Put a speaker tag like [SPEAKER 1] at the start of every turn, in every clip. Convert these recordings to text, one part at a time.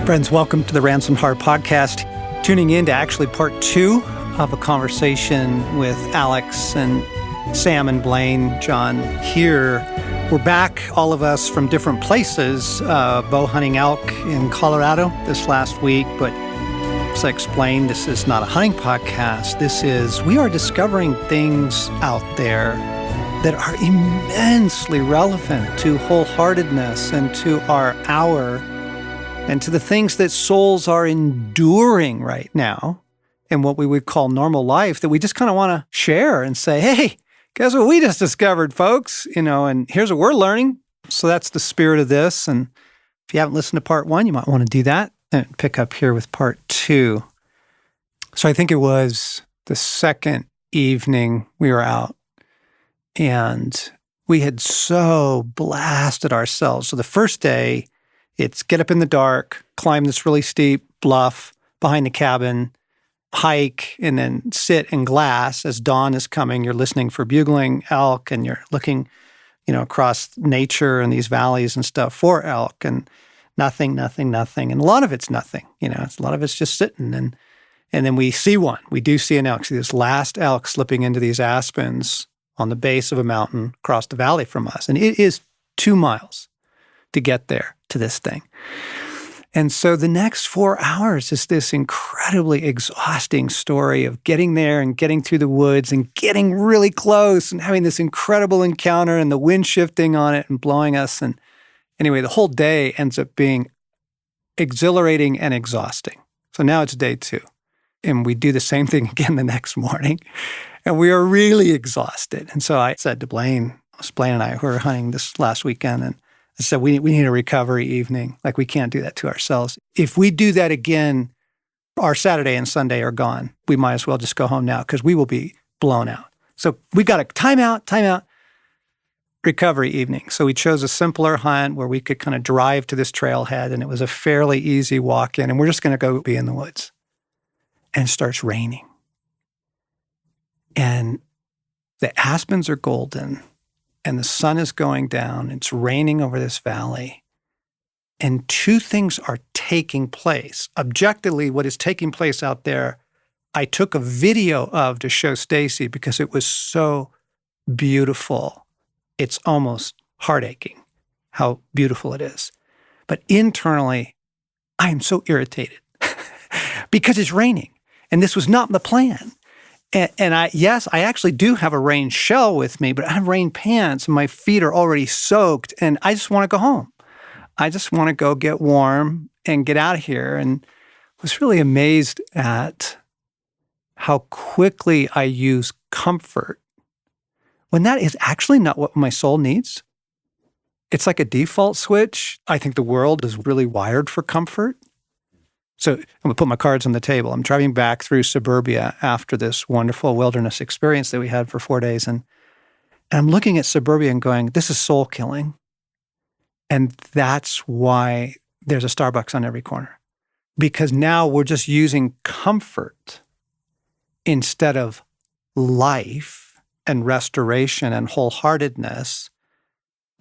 [SPEAKER 1] Friends, welcome to the Ransomed Heart Podcast. Tuning in to actually part 2 of a conversation with Alex and Sam and Blaine, John here. We're back, all of us from different places, bow hunting elk in Colorado this last week. But as I explained, this is not a hunting podcast. We are discovering things out there that are immensely relevant to wholeheartedness and to our hour and to the things that souls are enduring right now in what we would call normal life, that we just kind of want to share and say, hey, guess what we just discovered, folks? And here's what we're learning. So that's the spirit of this. And if you haven't listened to part 1, you might want to do that and pick up here with part 2. So I think it was the second evening we were out, and we had so blasted ourselves. So the first day, it's get up in the dark, climb this really steep bluff behind the cabin, hike, and then sit in glass as dawn is coming. You're listening for bugling elk, and you're looking, across nature and these valleys and stuff for elk, and nothing. And a lot of it's nothing. A lot of it's just sitting. And then we see one. We do see an elk. See this last elk slipping into these aspens on the base of a mountain across the valley from us. And it is 2 miles to get there to this thing. And so the next 4 hours is this incredibly exhausting story of getting there and getting through the woods and getting really close and having this incredible encounter and the wind shifting on it and blowing us. And anyway, the whole day ends up being exhilarating and exhausting. So now it's day 2. And we do the same thing again the next morning. And we are really exhausted. And so I said to Blaine and I, who were hunting this last weekend, and I said, we need a recovery evening. Like, we can't do that to ourselves. If we do that again, our Saturday and Sunday are gone. We might as well just go home now because we will be blown out. So we got a time out, recovery evening. So we chose a simpler hunt where we could kind of drive to this trailhead, and it was a fairly easy walk in, and we're just going to go be in the woods. And it starts raining. And the aspens are golden. And the sun is going down. It's raining over this valley. And 2 things are taking place. Objectively, what is taking place out there, I took a video of to show Stacy because it was so beautiful. It's almost heart-aching how beautiful it is. But internally, I am so irritated because it's raining. And this was not the plan. And I actually do have a rain shell with me, but I have rain pants and my feet are already soaked and I just want to go home. I just want to go get warm and get out of here. And was really amazed at how quickly I use comfort when that is actually not what my soul needs. It's like a default switch. I think the world is really wired for comfort. So I'm going to put my cards on the table. I'm driving back through suburbia after this wonderful wilderness experience that we had for 4 days. And I'm looking at suburbia and going, this is soul killing. And that's why there's a Starbucks on every corner. Because now we're just using comfort instead of life and restoration and wholeheartedness.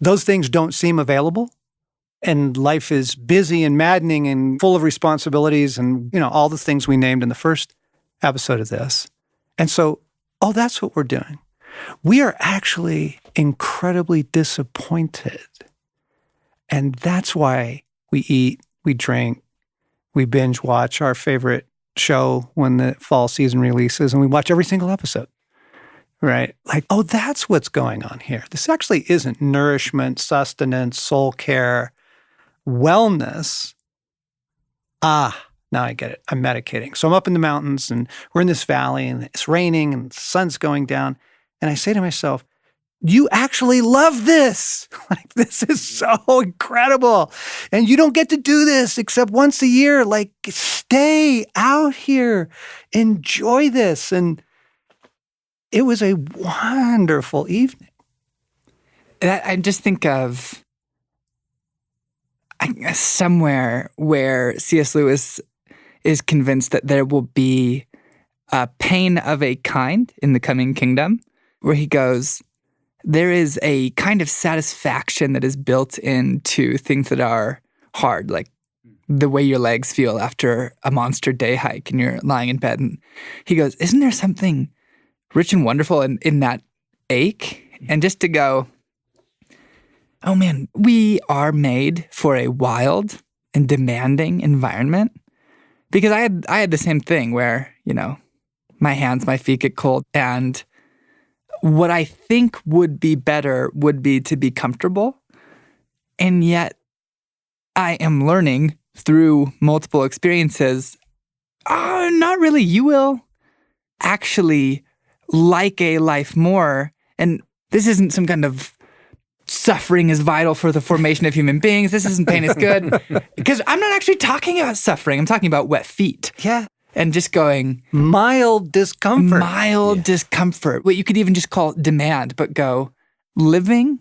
[SPEAKER 1] Those things don't seem available. And life is busy and maddening and full of responsibilities and, all the things we named in the first episode of this. And so, that's what we're doing. We are actually incredibly disappointed. And that's why we eat, we drink, we binge watch our favorite show when the fall season releases, and we watch every single episode, right? Like, that's what's going on here. This actually isn't nourishment, sustenance, soul care, wellness. Now I get it. I'm medicating. So I'm up in the mountains and we're in this valley and it's raining and the sun's going down. And I say to myself, you actually love this. Like, this is so incredible. And you don't get to do this except once a year. Like, stay out here. Enjoy this. And it was a wonderful evening.
[SPEAKER 2] I just think of somewhere where C.S. Lewis is convinced that there will be a pain of a kind in the coming kingdom, where he goes, there is a kind of satisfaction that is built into things that are hard, like the way your legs feel after a monster day hike and you're lying in bed. And he goes, isn't there something rich and wonderful in that ache? And just to go, oh man, we are made for a wild and demanding environment. Because I had the same thing where, my hands, my feet get cold. And what I think would be better would be to be comfortable. And yet I am learning through multiple experiences, not really. You will actually like a life more. And this isn't some kind of suffering is vital for the formation of human beings. This isn't pain is good. Because I'm not actually talking about suffering. I'm talking about wet feet.
[SPEAKER 1] Yeah.
[SPEAKER 2] And just going...
[SPEAKER 1] Mild discomfort.
[SPEAKER 2] Discomfort. What you could even just call demand, but go, living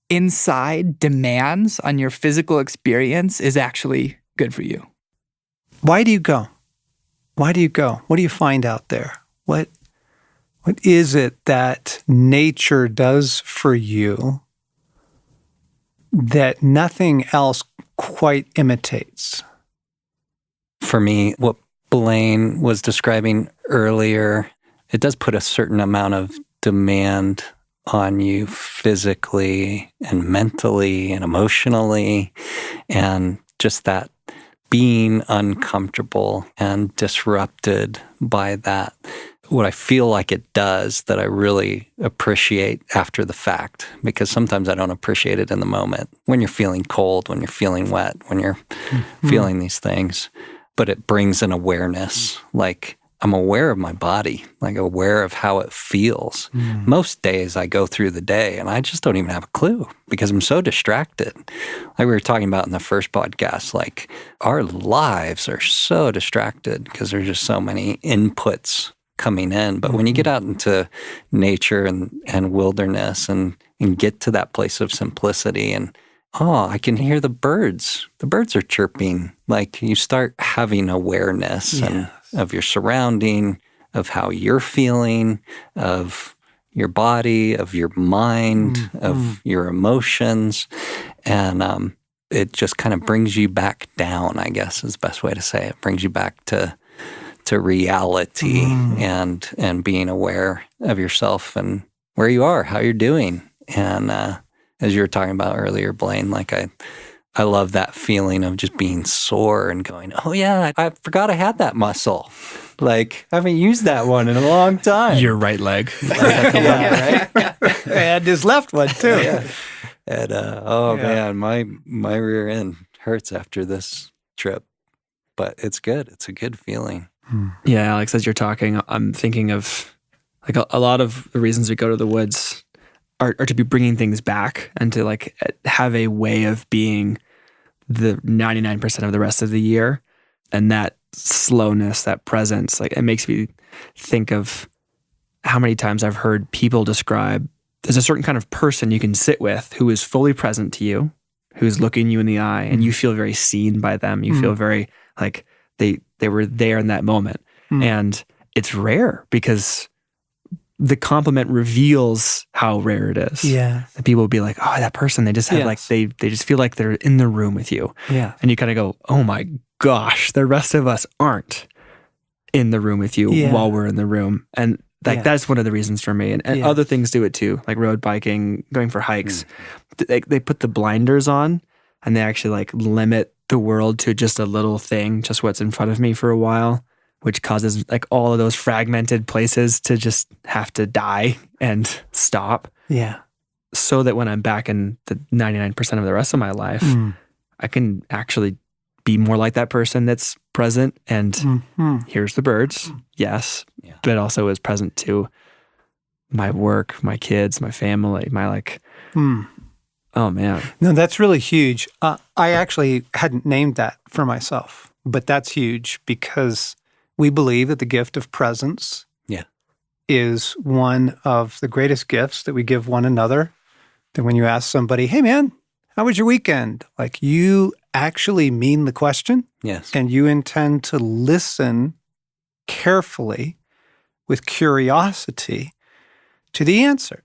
[SPEAKER 2] inside demands on your physical experience is actually good for you.
[SPEAKER 1] Why do you go? Why do you go? What do you find out there? What is it that nature does for you that nothing else quite imitates?
[SPEAKER 3] For me, what Blaine was describing earlier, it does put a certain amount of demand on you physically and mentally and emotionally, and just that being uncomfortable and disrupted by that. What I feel like it does that I really appreciate after the fact, because sometimes I don't appreciate it in the moment, when you're feeling cold, when you're feeling wet, when you're feeling these things. But it brings an awareness, like I'm aware of my body, like aware of how it feels. Most days I go through the day and I just don't even have a clue because I'm so distracted. Like we were talking about in the first podcast, like our lives are so distracted because there's just so many inputs coming in. But when you get out into nature and wilderness and get to that place of simplicity and I can hear the birds. The birds are chirping. Like you start having awareness and of your surrounding, of how you're feeling, of your body, of your mind, of your emotions. And it just kind of brings you back down, I guess is the best way to say it. It brings you back to reality and being aware of yourself and where you are, how you're doing. And as you were talking about earlier, Blaine, like I love that feeling of just being sore and going, oh yeah, I forgot I had that muscle. Like I haven't used that one in a long time.
[SPEAKER 4] Your right leg.
[SPEAKER 1] Yeah, right? And his left one too.
[SPEAKER 3] Yeah. And man, my rear end hurts after this trip, but it's good. It's a good feeling.
[SPEAKER 4] Yeah, Alex, as you're talking, I'm thinking of like a lot of the reasons we go to the woods are to be bringing things back and to like have a way of being the 99% of the rest of the year. And that slowness, that presence, like it makes me think of how many times I've heard people describe there's a certain kind of person you can sit with who is fully present to you, who's looking you in the eye, and you feel very seen by them. You feel very like they were there in that moment. And it's rare because the compliment reveals how rare it is.
[SPEAKER 1] Yeah.
[SPEAKER 4] And people will be like, oh, that person, they just have like, they just feel like they're in the room with you.
[SPEAKER 1] Yeah.
[SPEAKER 4] And you kind of go, oh my gosh, the rest of us aren't in the room with you while we're in the room. And like, that's one of the reasons for me. And other things do it too, like road biking, going for hikes. They put the blinders on and they actually like limit the world to just a little thing, just what's in front of me for a while, which causes like all of those fragmented places to just have to die and stop.
[SPEAKER 1] Yeah.
[SPEAKER 4] So that when I'm back in the 99% of the rest of my life, I can actually be more like that person that's present and here's the birds, yes, but also is present to my work, my kids, my family, my like, oh man.
[SPEAKER 1] No, that's really huge. I actually hadn't named that for myself, but that's huge because we believe that the gift of presence is one of the greatest gifts that we give one another. That when you ask somebody, hey man, how was your weekend? Like you actually mean the question.
[SPEAKER 3] Yes.
[SPEAKER 1] And you intend to listen carefully with curiosity to the answer.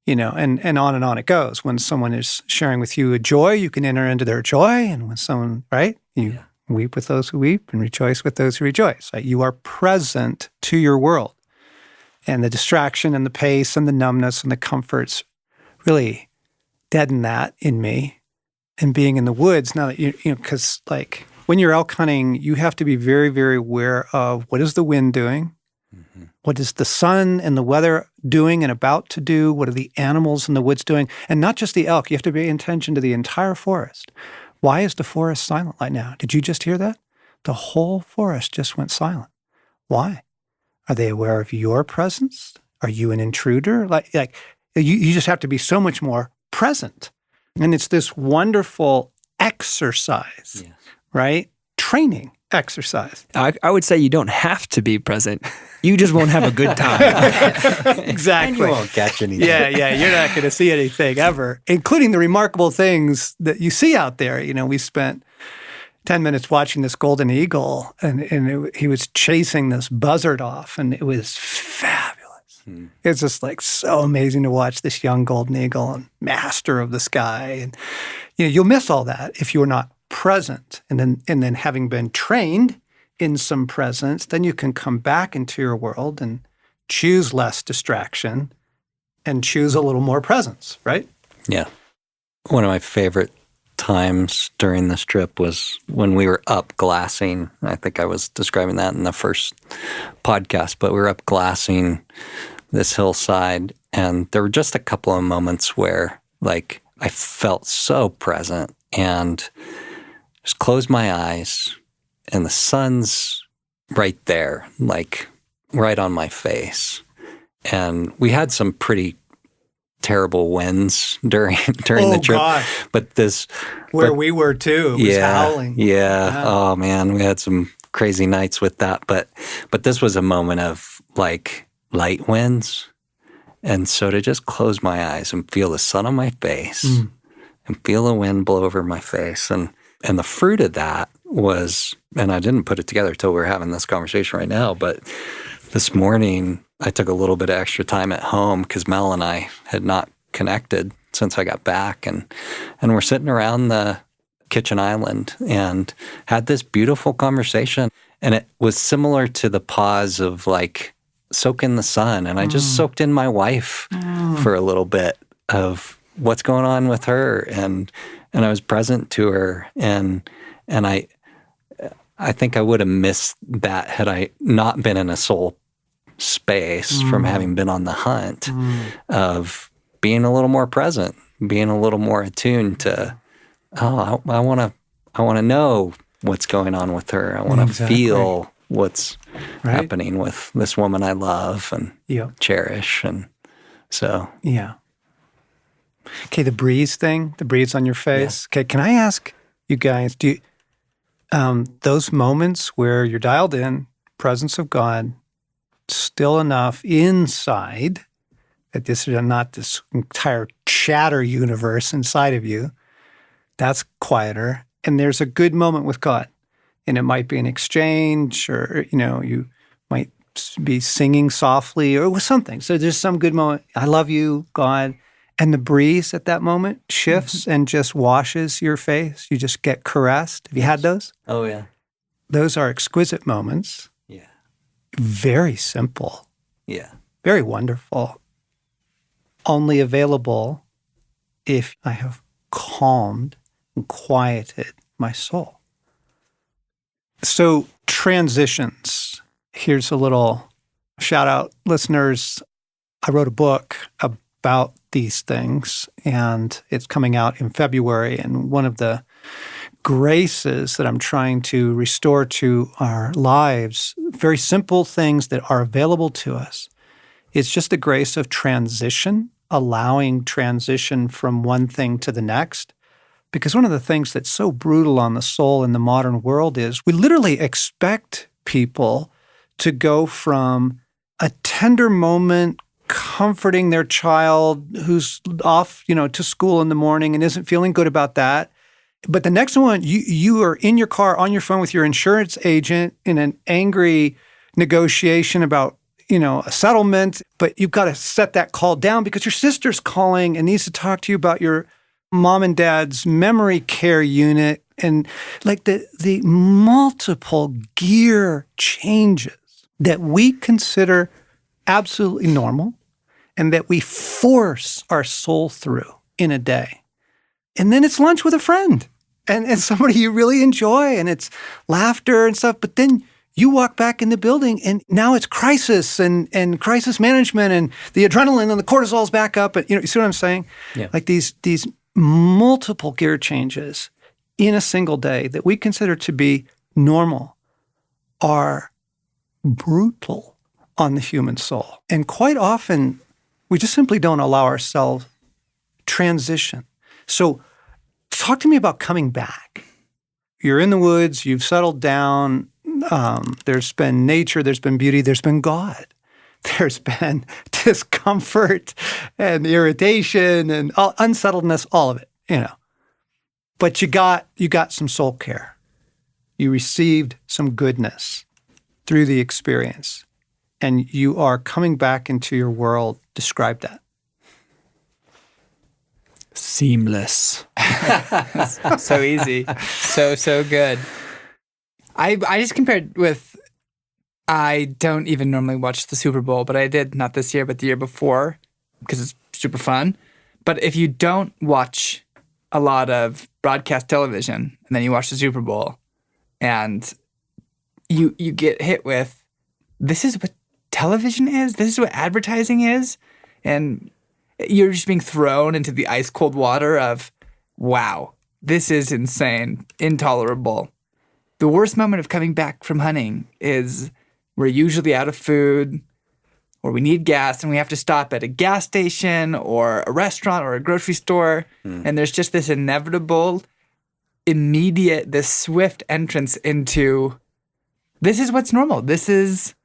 [SPEAKER 1] and on it goes. When someone is sharing with you a joy, you can enter into their joy. And when someone, right, you weep with those who weep and rejoice with those who rejoice. Right? You are present to your world. And the distraction and the pace and the numbness and the comforts really deaden that in me. And being in the woods, now that because like when you're elk hunting, you have to be very, very aware of what is the wind doing? Mm-hmm. What is the sun and the weather doing and about to do? What are the animals in the woods doing? And not just the elk. You have to pay attention to the entire forest. Why is the forest silent right now? Did you just hear that? The whole forest just went silent. Why? Are they aware of your presence? Are you an intruder? Like you just have to be so much more present. And it's this wonderful exercise, right? Training exercise.
[SPEAKER 4] I would say you don't have to be present. You just won't have a good time.
[SPEAKER 1] Exactly.
[SPEAKER 3] And you won't catch anything.
[SPEAKER 1] Yeah. You're not going to see anything ever, including the remarkable things that you see out there. We spent 10 minutes watching this golden eagle, and he was chasing this buzzard off, and it was fabulous. It's just like so amazing to watch this young golden eagle and master of the sky. And you'll miss all that if you're not present. And then having been trained in some presence, then you can come back into your world and choose less distraction and choose a little more presence, right?
[SPEAKER 3] Yeah. One of my favorite times during this trip was when we were up glassing. I think I was describing that in the first podcast, but we were up glassing this hillside, and there were just a couple of moments where like I felt so present and just closed my eyes and the sun's right there, like right on my face. And we had some pretty terrible winds during the trip.
[SPEAKER 1] Gosh.
[SPEAKER 3] But
[SPEAKER 1] we were too, it was howling.
[SPEAKER 3] Yeah. Oh man, we had some crazy nights with that. But this was a moment of like light winds. And so to just close my eyes and feel the sun on my face and feel the wind blow over my face. And the fruit of that was, and I didn't put it together till we were having this conversation right now, but this morning I took a little bit of extra time at home because Mel and I had not connected since I got back. And we're sitting around the kitchen island and had this beautiful conversation. And it was similar to the pause of like, soak in the sun. And I just soaked in my wife for a little bit of what's going on with her. And I was present to her. And I think I would have missed that had I not been in a soul space from having been on the hunt of being a little more present, being a little more attuned to, I want to know what's going on with her. I want to feel what's happening with this woman I love and cherish. And so.
[SPEAKER 1] Yeah. Okay, the breeze thing, the breeze on your face. Yeah. Okay, can I ask you guys, do you, those moments where you're dialed in, presence of God, still enough inside that this is not this entire chatter universe inside of you, that's quieter, and there's a good moment with God. And it might be an exchange, or, you might be singing softly or with something. So there's some good moment. I love you, God. And the breeze at that moment shifts and just washes your face. You just get caressed. Have you had those?
[SPEAKER 3] Oh, yeah.
[SPEAKER 1] Those are exquisite moments.
[SPEAKER 3] Yeah.
[SPEAKER 1] Very simple.
[SPEAKER 3] Yeah.
[SPEAKER 1] Very wonderful. Only available if I have calmed and quieted my soul. So transitions. Here's a little shout out, listeners. I wrote a book about these things, and it's coming out in February. And one of the graces that I'm trying to restore to our lives, very simple things that are available to us, it's just the grace of transition, allowing transition from one thing to the next. Because one of the things that's so brutal on the soul in the modern world is we literally expect people to go from a tender moment comforting their child who's off, to school in the morning and isn't feeling good about that. But the next one, you are in your car on your phone with your insurance agent in an angry negotiation about, a settlement, but you've got to set that call down because your sister's calling and needs to talk to you about your mom and dad's memory care unit, and like the multiple gear changes that we consider absolutely normal and that we force our soul through in a day. And then it's lunch with a friend and somebody you really enjoy, and it's laughter and stuff, but then you walk back in the building and now it's crisis and crisis management, and the adrenaline and the cortisol's back up. And you see what I'm saying?
[SPEAKER 3] Yeah.
[SPEAKER 1] Like these multiple gear changes in a single day that we consider to be normal are brutal on the human soul. And quite often, we just simply don't allow ourselves transition. So talk to me about coming back. You're in the woods, you've settled down, there's been nature, there's been beauty, there's been God. There's been discomfort and irritation and unsettledness, all of it, But you got some soul care. You received some goodness through the experience, and you are coming back into your world. Describe that.
[SPEAKER 4] Seamless.
[SPEAKER 2] So easy. So good. I just compared with, I don't even normally watch the Super Bowl, but I did not this year, but the year before, because it's super fun. But if you don't watch a lot of broadcast television and then you watch the Super Bowl and you get hit with, this is what television is, this is what advertising is, and you're just being thrown into the ice cold water of, wow, this is insane, intolerable. The worst moment of coming back from hunting is we're usually out of food, or we need gas and we have to stop at a gas station or a restaurant or a grocery store. And there's just this inevitable, immediate, this swift entrance into, this is what's normal. This is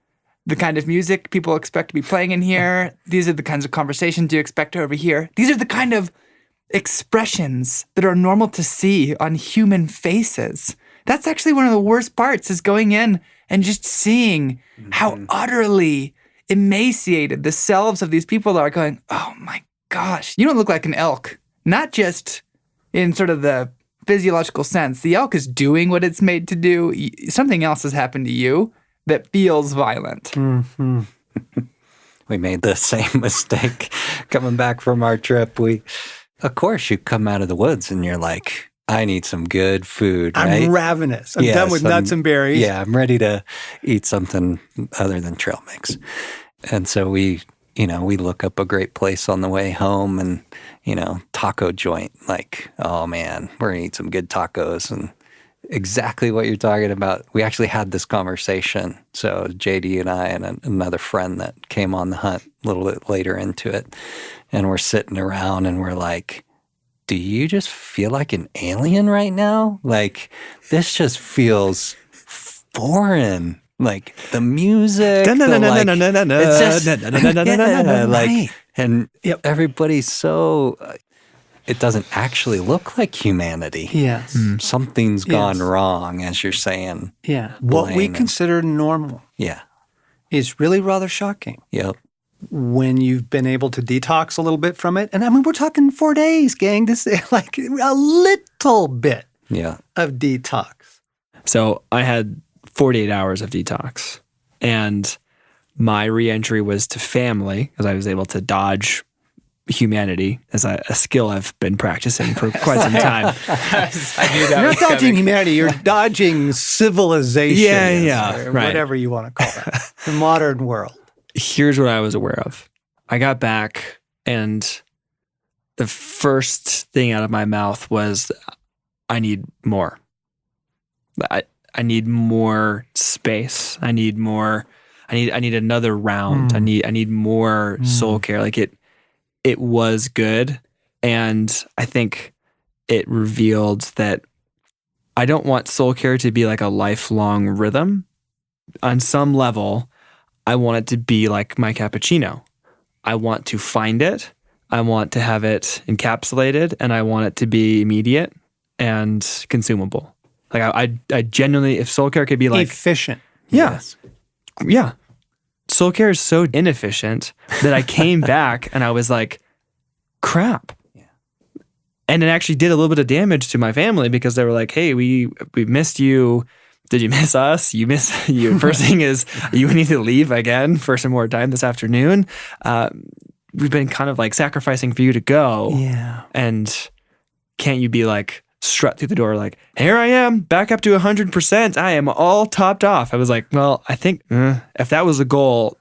[SPEAKER 2] the kind of music people expect to be playing in here. These are the kinds of conversations you expect to overhear. These are the kind of expressions that are normal to see on human faces. That's actually one of the worst parts, is going in and just seeing how utterly emaciated the selves of these people are, going, oh my gosh, you don't look like an elk. Not just in sort of the physiological sense. The elk is doing what it's made to do. Something else has happened to you that feels violent.
[SPEAKER 1] Mm-hmm.
[SPEAKER 3] We made the same mistake coming back from our trip. Of course, you come out of the woods and you're like, I need some good food, right?
[SPEAKER 1] I'm ravenous. I'm done with nuts and berries.
[SPEAKER 3] Yeah, I'm ready to eat something other than trail mix. And so we look up a great place on the way home and, taco joint. Like, oh man, we're going to eat some good tacos. And exactly what you're talking about. We actually had this conversation. So JD and I and another friend that came on the hunt a little bit later into it. And we're sitting around and we're like, do you just feel like an alien right now? Like, this just feels foreign. Like, the music, and everybody's so, it doesn't actually look like humanity.
[SPEAKER 1] Yes.
[SPEAKER 3] Something's gone wrong, as you're saying.
[SPEAKER 1] Yeah. What we consider normal is really rather shocking.
[SPEAKER 3] Yep.
[SPEAKER 1] When you've been able to detox a little bit from it. And I mean, we're talking 4 days, gang. This is like a little bit of detox.
[SPEAKER 4] So I had 48 hours of detox, and my reentry was to family, because I was able to dodge humanity as a skill I've been practicing for quite some time.
[SPEAKER 2] I knew that
[SPEAKER 1] You're
[SPEAKER 2] was
[SPEAKER 1] not dodging
[SPEAKER 2] coming.
[SPEAKER 1] humanity, you're dodging civilization. Or
[SPEAKER 4] right.
[SPEAKER 1] whatever you want to call that. The modern world.
[SPEAKER 4] Here's what I was aware of. I got back, and the first thing out of my mouth was, I need more. I need more space. I need more. I need another round. I need more soul care. Like it was good, and I think it revealed that I don't want soul care to be like a lifelong rhythm. On some level, I want it to be like my cappuccino. I want to find it. I want to have it encapsulated, and I want it to be immediate and consumable. Like I genuinely, if soul care could be like
[SPEAKER 1] efficient.
[SPEAKER 4] yeah, soul care is so inefficient that I came back and I was like, crap.
[SPEAKER 3] Yeah.
[SPEAKER 4] And it actually did a little bit of damage to my family because they were like, hey, we missed you. Did you miss us? You miss you. First thing is you need to leave again for some more time this afternoon. We've been kind of like sacrificing for you to go.
[SPEAKER 1] Yeah.
[SPEAKER 4] And can't you be like strut through the door like, here I am, back up to 100%. I am all topped off. I was like, well, I think if that was the goal,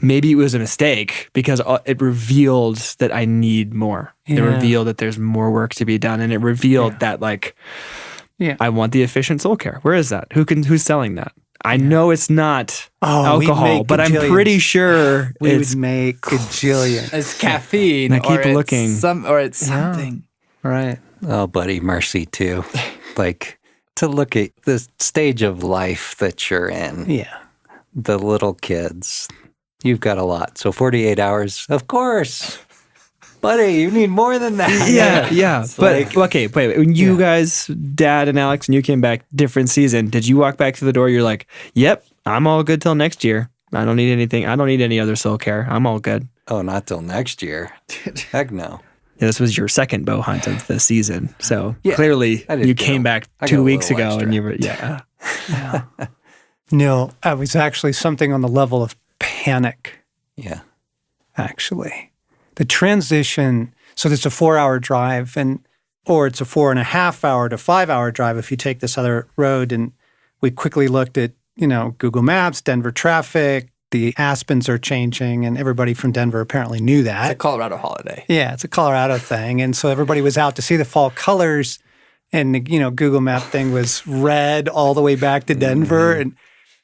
[SPEAKER 4] maybe it was a mistake because it revealed that I need more.
[SPEAKER 1] Yeah.
[SPEAKER 4] It revealed that there's more work to be done. And it revealed that like, I want the efficient soul care. Where is that? Who's selling that? I know it's not alcohol, but I'm pretty sure
[SPEAKER 1] we would make gajillions.
[SPEAKER 2] It's caffeine.
[SPEAKER 4] I keep looking.
[SPEAKER 2] It's something.
[SPEAKER 1] Right.
[SPEAKER 3] Oh, buddy, mercy too. Like to look at the stage of life that you're in.
[SPEAKER 1] Yeah.
[SPEAKER 3] The little kids. You've got a lot. So 48 hours, of course. Buddy, you need more than that.
[SPEAKER 4] Yeah. But okay, wait. When you guys, Dad and Alex, and you came back, different season, did you walk back to the door? You're like, yep, I'm all good till next year. I don't need anything. I don't need any other soul care. I'm all good.
[SPEAKER 3] Oh, not till next year. Heck no.
[SPEAKER 4] Yeah, this was your second bow hunt of the season. So clearly you came back 2 weeks ago
[SPEAKER 3] extra.
[SPEAKER 4] and you were,
[SPEAKER 1] No, it was actually something on the level of panic,
[SPEAKER 3] Yeah.
[SPEAKER 1] actually. The transition, so it's a 4-hour drive or it's a 4.5 to 5-hour drive if you take this other road. And we quickly looked at, Google Maps, Denver traffic, the aspens are changing, and everybody from Denver apparently knew that.
[SPEAKER 2] It's a Colorado holiday.
[SPEAKER 1] Yeah, it's a Colorado thing. And so everybody was out to see the fall colors, and the, Google Map thing was red all the way back to Denver.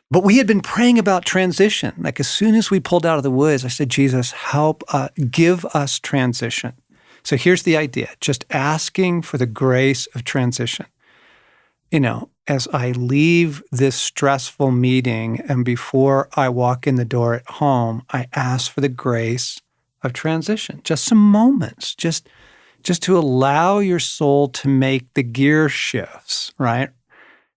[SPEAKER 1] But we had been praying about transition. Like as soon as we pulled out of the woods, I said, Jesus, help, give us transition. So here's the idea, just asking for the grace of transition. As I leave this stressful meeting and before I walk in the door at home, I ask for the grace of transition. Just some moments, just to allow your soul to make the gear shifts, right?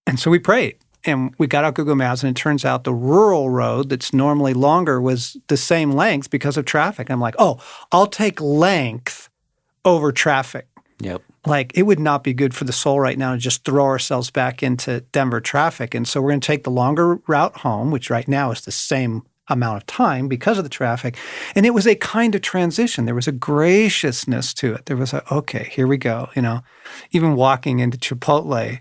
[SPEAKER 1] And so we prayed. And we got out Google Maps, and it turns out the rural road that's normally longer was the same length because of traffic. I'm like, oh, I'll take length over traffic.
[SPEAKER 3] Yep.
[SPEAKER 1] Like, it would not be good for the soul right now to just throw ourselves back into Denver traffic. And so we're going to take the longer route home, which right now is the same amount of time because of the traffic. And it was a kind of transition. There was a graciousness to it. There was okay, here we go. Even walking into Chipotle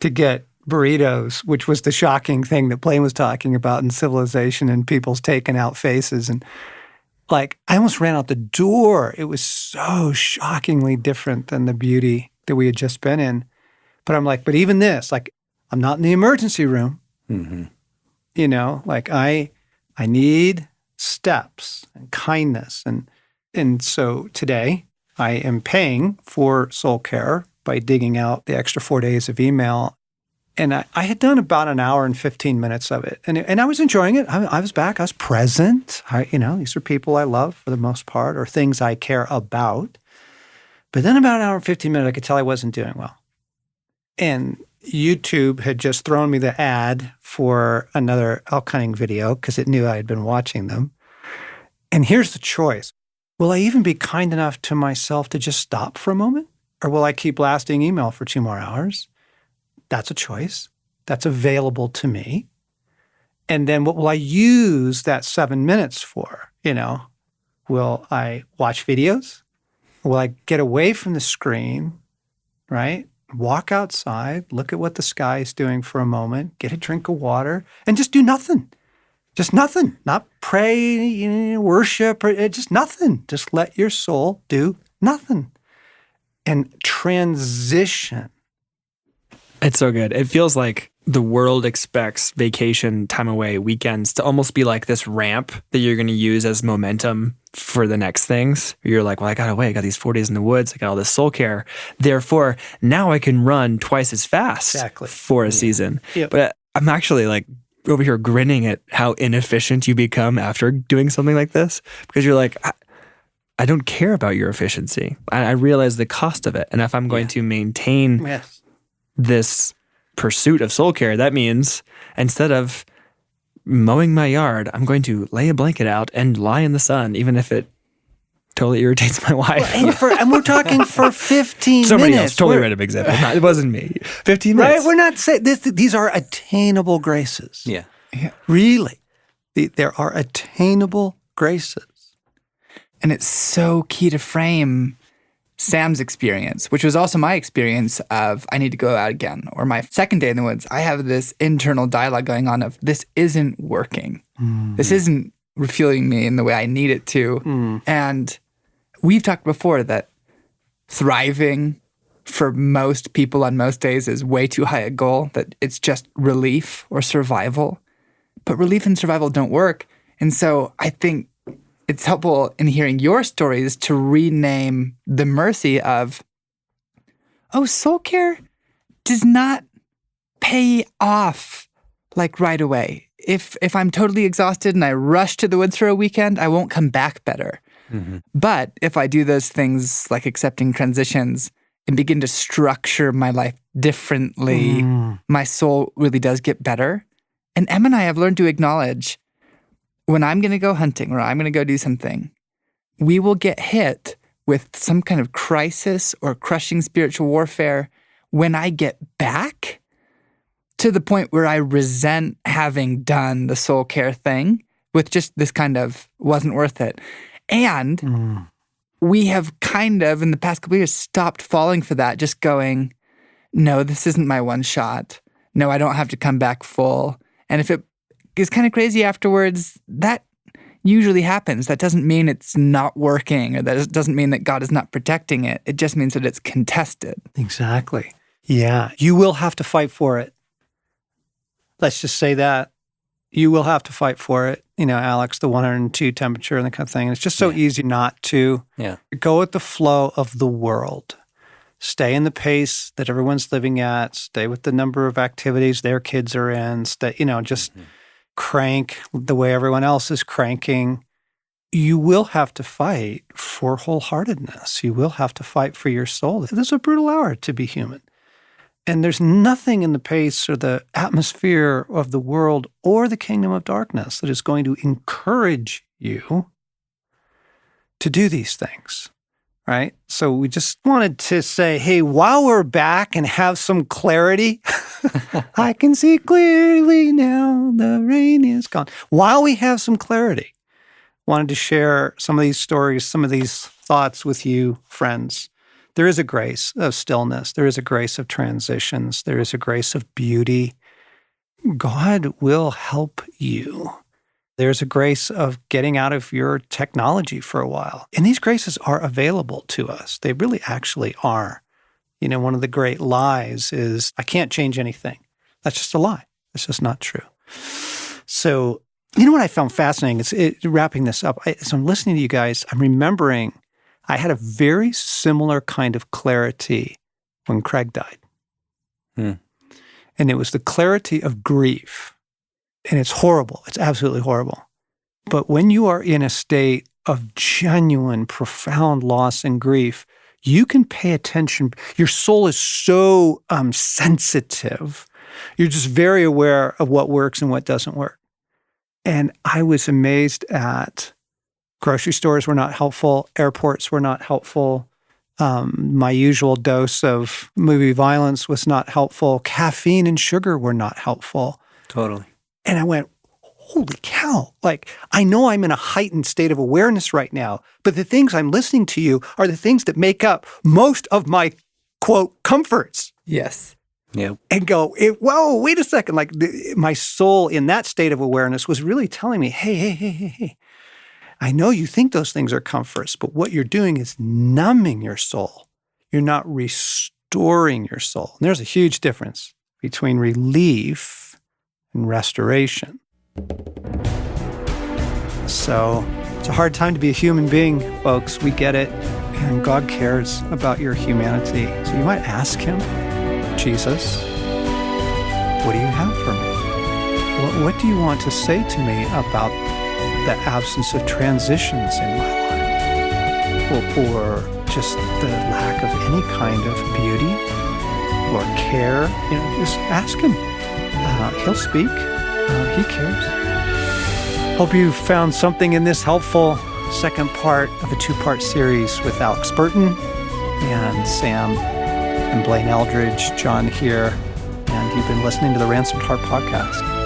[SPEAKER 1] to get burritos, which was the shocking thing that Blaine was talking about in civilization and people's taken out faces. And I almost ran out the door. It was so shockingly different than the beauty that we had just been in. But I'm like, but even this, I'm not in the emergency room.
[SPEAKER 3] Mm-hmm.
[SPEAKER 1] I need steps and kindness. And so today I am paying for soul care by digging out the extra 4 days of email. And I had done about an hour and 15 minutes of it. And I was enjoying it. I was back. I was present. These are people I love for the most part or things I care about. But then about an hour and 15 minutes, I could tell I wasn't doing well. And YouTube had just thrown me the ad for another elk hunting video because it knew I had been watching them. And here's the choice. Will I even be kind enough to myself to just stop for a moment? Or will I keep blasting email for 2 more hours? That's a choice. That's available to me. And then what will I use that 7 minutes for? Will I watch videos? Will I get away from the screen, right? Walk outside, look at what the sky is doing for a moment, get a drink of water, and just do nothing. Just nothing. Not pray, worship, or just nothing. Just let your soul do nothing. And transition.
[SPEAKER 4] It's so good. It feels like the world expects vacation, time away, weekends to almost be like this ramp that you're going to use as momentum for the next things. You're like, well, I got away. I got these 4 days in the woods. I got all this soul care. Therefore, now I can run twice as fast for a season. Yep. But I'm actually over here grinning at how inefficient you become after doing something like this because you're like, I don't care about your efficiency. I realize the cost of it. And if I'm going to maintain this pursuit of soul care, that means instead of mowing my yard, I'm going to lay a blanket out and lie in the sun, even if it totally irritates my wife.
[SPEAKER 1] And we're talking for 15
[SPEAKER 4] Somebody
[SPEAKER 1] minutes.
[SPEAKER 4] else, totally random example. It wasn't me. 15
[SPEAKER 1] Right?
[SPEAKER 4] minutes.
[SPEAKER 1] We're not saying these are attainable graces.
[SPEAKER 3] Yeah.
[SPEAKER 1] Really. There are attainable graces.
[SPEAKER 2] And it's so key to frame Sam's experience, which was also my experience of I need to go out again. Or my second day in the woods, I have this internal dialogue going on of this isn't working. This isn't refueling me in the way I need it to. And we've talked before that thriving for most people on most days is way too high a goal, that it's just relief or survival. But relief and survival don't work. And so I think it's helpful in hearing your stories to rename the mercy of, soul care does not pay off like right away. If I'm totally exhausted and I rush to the woods for a weekend, I won't come back better. But if I do those things like accepting transitions and begin to structure my life differently, my soul really does get better. And Em and I have learned to acknowledge when I'm going to go hunting or I'm going to go do something, we will get hit with some kind of crisis or crushing spiritual warfare when I get back to the point where I resent having done the soul care thing with just this kind of wasn't worth it. And we have kind of, in the past couple of years, stopped falling for that, just going, no, this isn't my one shot. No, I don't have to come back full. And if it is kind of crazy afterwards, that usually happens. That doesn't mean it's not working, or that doesn't mean that God is not protecting it. It just means that it's contested.
[SPEAKER 1] Exactly. Yeah. You will have to fight for it. Let's just say that. You will have to fight for it. You know, Alex, the 102 temperature and that kind of thing. And it's just so easy not to go with the flow of the world. Stay in the pace that everyone's living at. Stay with the number of activities their kids are in. Stay, just crank the way everyone else is cranking. You will have to fight for wholeheartedness. You will have to fight for your soul. This is a brutal hour to be human. And there's nothing in the pace or the atmosphere of the world or the kingdom of darkness that is going to encourage you to do these things, right? So we just wanted to say, hey, while we're back and have some clarity, I can see clearly now the rain is gone. While we have some clarity, wanted to share some of these stories, some of these thoughts with you, friends. There is a grace of stillness. There is a grace of transitions. There is a grace of beauty. God will help you. There's a grace of getting out of your technology for a while. And these graces are available to us. They really actually are. You know, one of the great lies is, I can't change anything. That's just a lie. It's just not true. So, you know what I found fascinating? Wrapping this up, as I'm listening to you guys, I'm remembering I had a very similar kind of clarity when Craig died. And it was the clarity of grief. And it's horrible. It's absolutely horrible. But when you are in a state of genuine, profound loss and grief, you can pay attention. Your soul is so sensitive. You're just very aware of what works and what doesn't work. And I was amazed at grocery stores were not helpful. Airports were not helpful. My usual dose of movie violence was not helpful. Caffeine and sugar were not helpful.
[SPEAKER 3] Totally.
[SPEAKER 1] And I went, holy cow. Like, I know I'm in a heightened state of awareness right now, but the things I'm listening to you are the things that make up most of my, quote, comforts.
[SPEAKER 2] Yes.
[SPEAKER 3] Yeah.
[SPEAKER 1] And go, whoa, wait a second. Like, my soul in that state of awareness was really telling me, hey. I know you think those things are comforts, but what you're doing is numbing your soul. You're not restoring your soul. And there's a huge difference between relief and restoration. So it's a hard time to be a human being, folks. We get it. And God cares about your humanity. So you might ask him, Jesus, what do you have for me? What do you want to say to me about the absence of transitions in my life, or just the lack of any kind of beauty or care? Just ask him. He'll speak. He cares. Hope you found something in this helpful second part of a two-part series with Alex Burton and Sam and Blaine Eldridge, John here, and you've been listening to the Ransomed Heart Podcast.